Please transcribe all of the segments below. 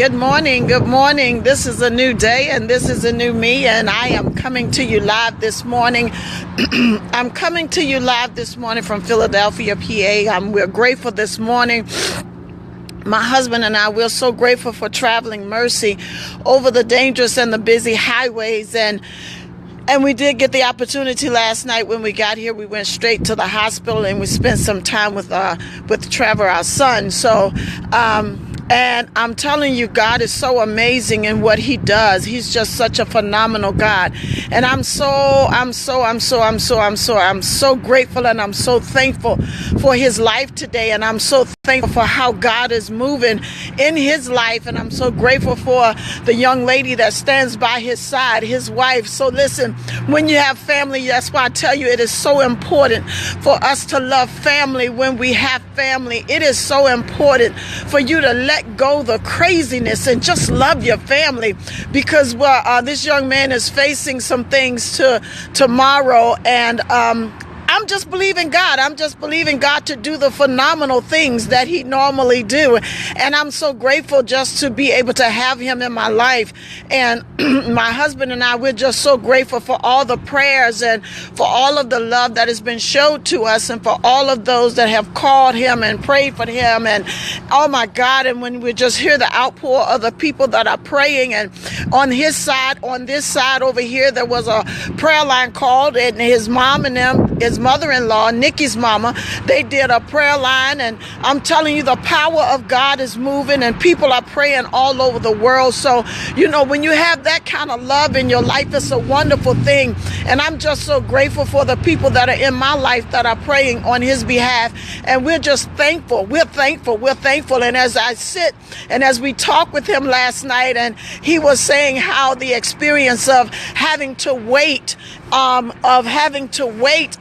Good morning. Good morning. This is a new day and this is a new me, and I am coming to you live this morning. I'm coming to you live this morning from Philadelphia, PA. We're grateful this morning. My husband and I, we're so grateful for traveling mercy over the dangerous and the busy highways, and we did get the opportunity last night when we got here. We went straight to the hospital and we spent some time with Trevor, our son. And I'm telling you, God is so amazing in what he does. He's just such a phenomenal God. And I'm so grateful, and I'm so thankful for his life today. And I'm so thankful for how God is moving in his life. And I'm so grateful for the young lady that stands by his side, his wife. So listen, when you have family, that's why I tell you it is so important for us to love family when we have family. It is so important for you to let go the craziness and just love your family, because this young man is facing some things tomorrow, and I'm just believing God. I'm just believing God to do the phenomenal things that he normally do. And I'm so grateful just to be able to have him in my life. And my husband and I, we're just so grateful for all the prayers and for all of the love that has been showed to us, and for all of those that have called him and prayed for him. And oh my God, and when we just hear the outpour of the people that are praying, and on his side, on this side over here, there was a prayer line called, and his mom and his mother-in-law, Nikki's mama, they did a prayer line, and I'm telling you, the power of God is moving, and people are praying all over the world. So, when you have that kind of love in your life, it's a wonderful thing. And I'm just so grateful for the people that are in my life that are praying on his behalf. And we're just thankful. We're thankful. And as I sit and as we talked with him last night, and he was saying how the experience of having to wait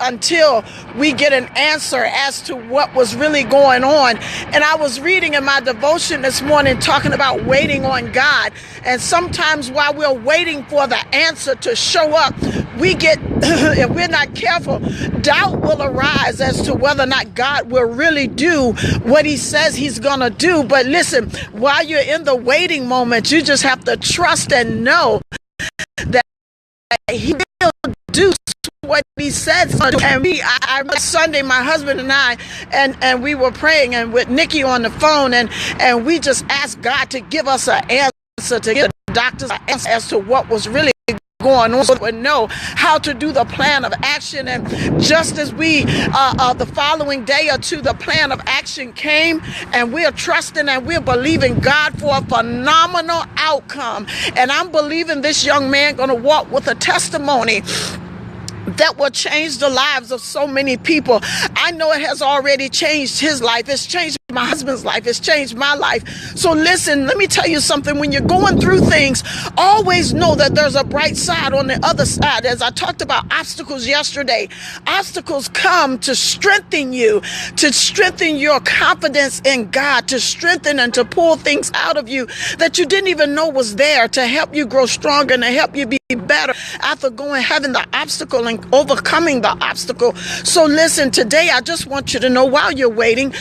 until we get an answer as to what was really going on. And I was reading in my devotion this morning talking about waiting on God. And sometimes while we're waiting for the answer to show up, we get, if we're not careful, doubt will arise as to whether or not God will really do what he says he's going to do. But listen, while you're in the waiting moment, you just have to trust and know that he will do what he said. And Sunday, my husband and I, and we were praying, and with Nikki on the phone, and we just asked God to give us an answer, to give the doctors an answer as to what was really going on, so we would know how to do the plan of action. And just as we the following day or two, the plan of action came, and we're trusting and we're believing God for a phenomenal outcome. And I'm believing this young man going to walk with a testimony that will change the lives of so many people. I know it has already changed his life. It's changed my husband's life. It's changed my life. So listen, let me tell you something. When you're going through things, always know that there's a bright side on the other side. As I talked about obstacles yesterday, obstacles come to strengthen you, to strengthen your confidence in God, to strengthen and to pull things out of you that you didn't even know was there, to help you grow stronger and to help you be better after having the obstacle and overcoming the obstacle. So listen, today I just want you to know, while you're waiting,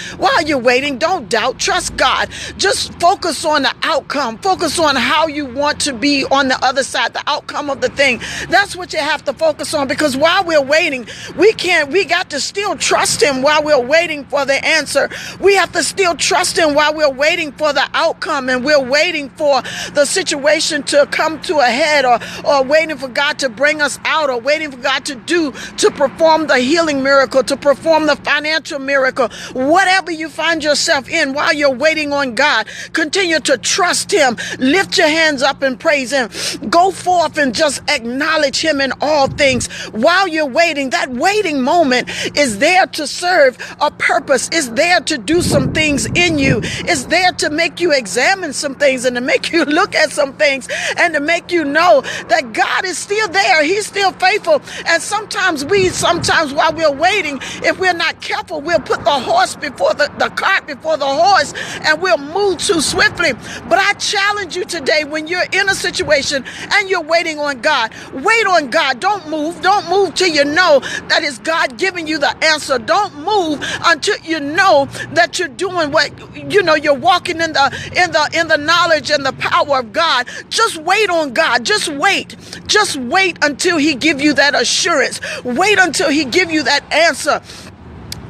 don't doubt, trust God. Just focus on the outcome. Focus on how you want to be on the other side, the outcome of the thing. That's what you have to focus on, because while we're waiting, we got to still trust him while we're waiting for the answer. We have to still trust him while we're waiting for the outcome, and we're waiting for the situation to come to a head, or waiting for God to bring us out, or waiting for God to perform the healing miracle, to perform the financial miracle. Whatever you find yourself in while you're waiting on God, continue to trust him. Lift your hands up and praise him. Go forth and just acknowledge him in all things. While you're waiting, that waiting moment is there to serve a purpose. It's there to do some things in you. It's there to make you examine some things, and to make you look at some things, and to make you know that God is still there. He's still faithful. And sometimes while we're waiting, if we're not careful, we'll put the horse before the cart. cart before the horse and we'll move too swiftly. But I challenge you today, when you're in a situation and you're waiting on God, wait on God. Don't move. Don't move till you know that it's God giving you the answer. Don't move until you know that you're doing what, you're walking in the knowledge and the power of God. Just wait on God. Just wait. Just wait until he give you that assurance. Wait until he give you that answer.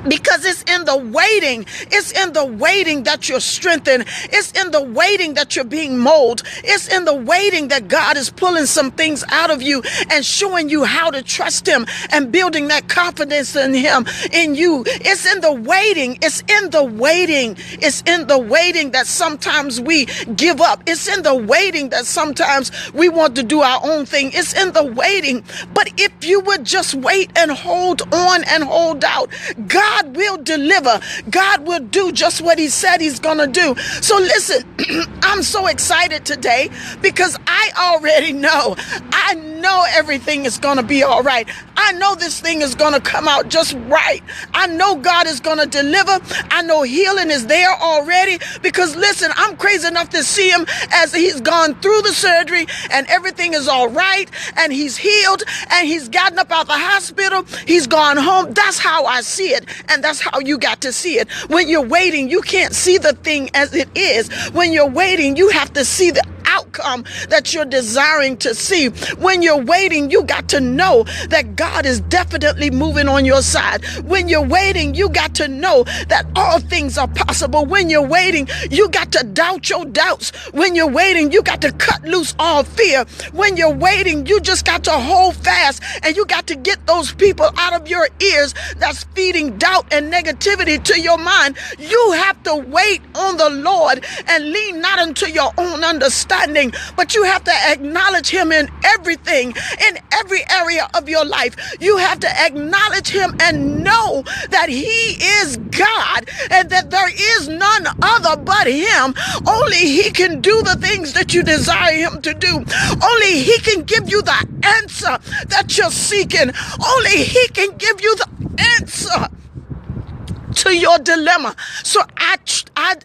Because it's in the waiting. It's in the waiting that you're strengthened. It's in the waiting that you're being molded. It's in the waiting that God is pulling some things out of you and showing you how to trust him and building that confidence in him, in you. It's in the waiting. It's in the waiting. It's in the waiting that sometimes we give up. It's in the waiting that sometimes we want to do our own thing. It's in the waiting. But if you would just wait and hold on and hold out, God will deliver. God will do just what he said he's going to do. So listen, I'm so excited today because I already know. I know everything is going to be all right. I know this thing is going to come out just right. I know God is going to deliver. I know healing is there already because listen, I'm crazy enough to see him as he's gone through the surgery and everything is all right and he's healed and he's gotten up out the hospital. He's gone home. That's how I see it. And that's how you got to see it. When you're waiting, you can't see the thing as it is. When you're waiting, you have to see the outcome that you're desiring to see. When you're waiting, you got to know that God is definitely moving on your side. When you're waiting, you got to know that all things are possible. When you're waiting, you got to doubt your doubts. When you're waiting, you got to cut loose all fear. When you're waiting, you just got to hold fast and you got to get those people out of your ears that's feeding doubt and negativity to your mind. You have to wait on the Lord and lean not unto your own understanding, but you have to acknowledge him in everything, in every area of your life. You have to acknowledge him and know that he is God and that there is none other but him. Only he can do the things that you desire him to do. Only he can give you the answer that you're seeking. Only he can give you the answer to your dilemma. So I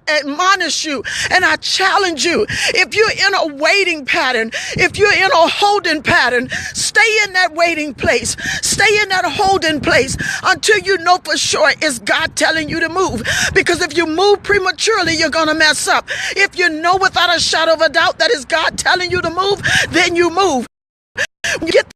admonish you and I challenge you. If you're in a waiting pattern, if you're in a holding pattern, stay in that waiting place. Stay in that holding place until you know for sure it's God telling you to move. Because if you move prematurely, you're going to mess up. If you know without a shadow of a doubt that it's God telling you to move, then you move. Get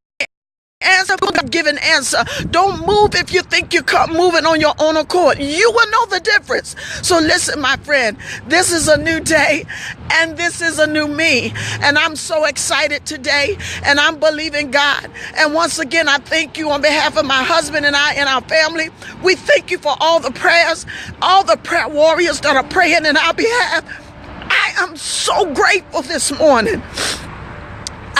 answer, give an answer. Don't move if you think you're moving on your own accord. You will know the difference. So listen, my friend, this is a new day and this is a new me. And I'm so excited today and I'm believing God. And once again, I thank you on behalf of my husband and I and our family. We thank you for all the prayers, all the prayer warriors that are praying in our behalf. I am so grateful this morning.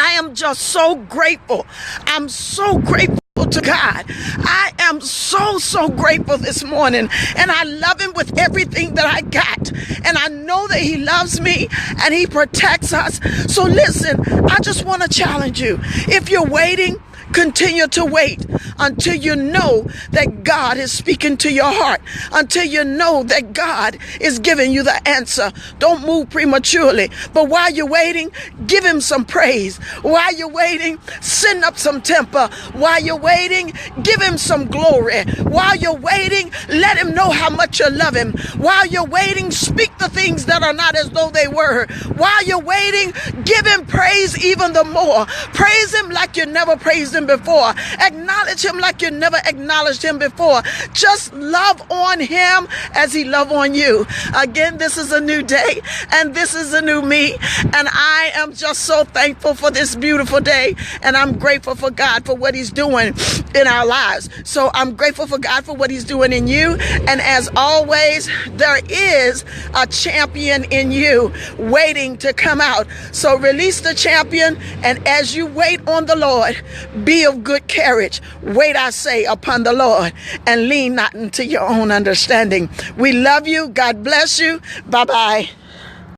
I am just so grateful. I'm so grateful to God. I am so grateful this morning. And I love him with everything that I got. And I know that he loves me and he protects us. So listen, I just want to challenge you. If you're waiting, continue to wait until you know that God is speaking to your heart, until you know that God is giving you the answer. Don't move prematurely. But while you're waiting, give him some praise. While you're waiting, send up some temper. While you're waiting, give him some glory. While you're waiting, let him know how much you love him. While you're waiting, speak the things that are not as though they were. While you're waiting, give him praise even the more. Praise him like you never praised him before. Acknowledge him like you never acknowledged him before. Just love on him as he loved on you. Again, this is a new day and this is a new me. And I am just so thankful for this beautiful day. And I'm grateful for God for what he's doing in our lives. So I'm grateful for God for what he's doing in you. And as always, there is a champion in you waiting to come out. So release the champion. And as you wait on the Lord, be of good courage. Wait, I say, upon the Lord and lean not into your own understanding. We love you. God bless you. Bye-bye.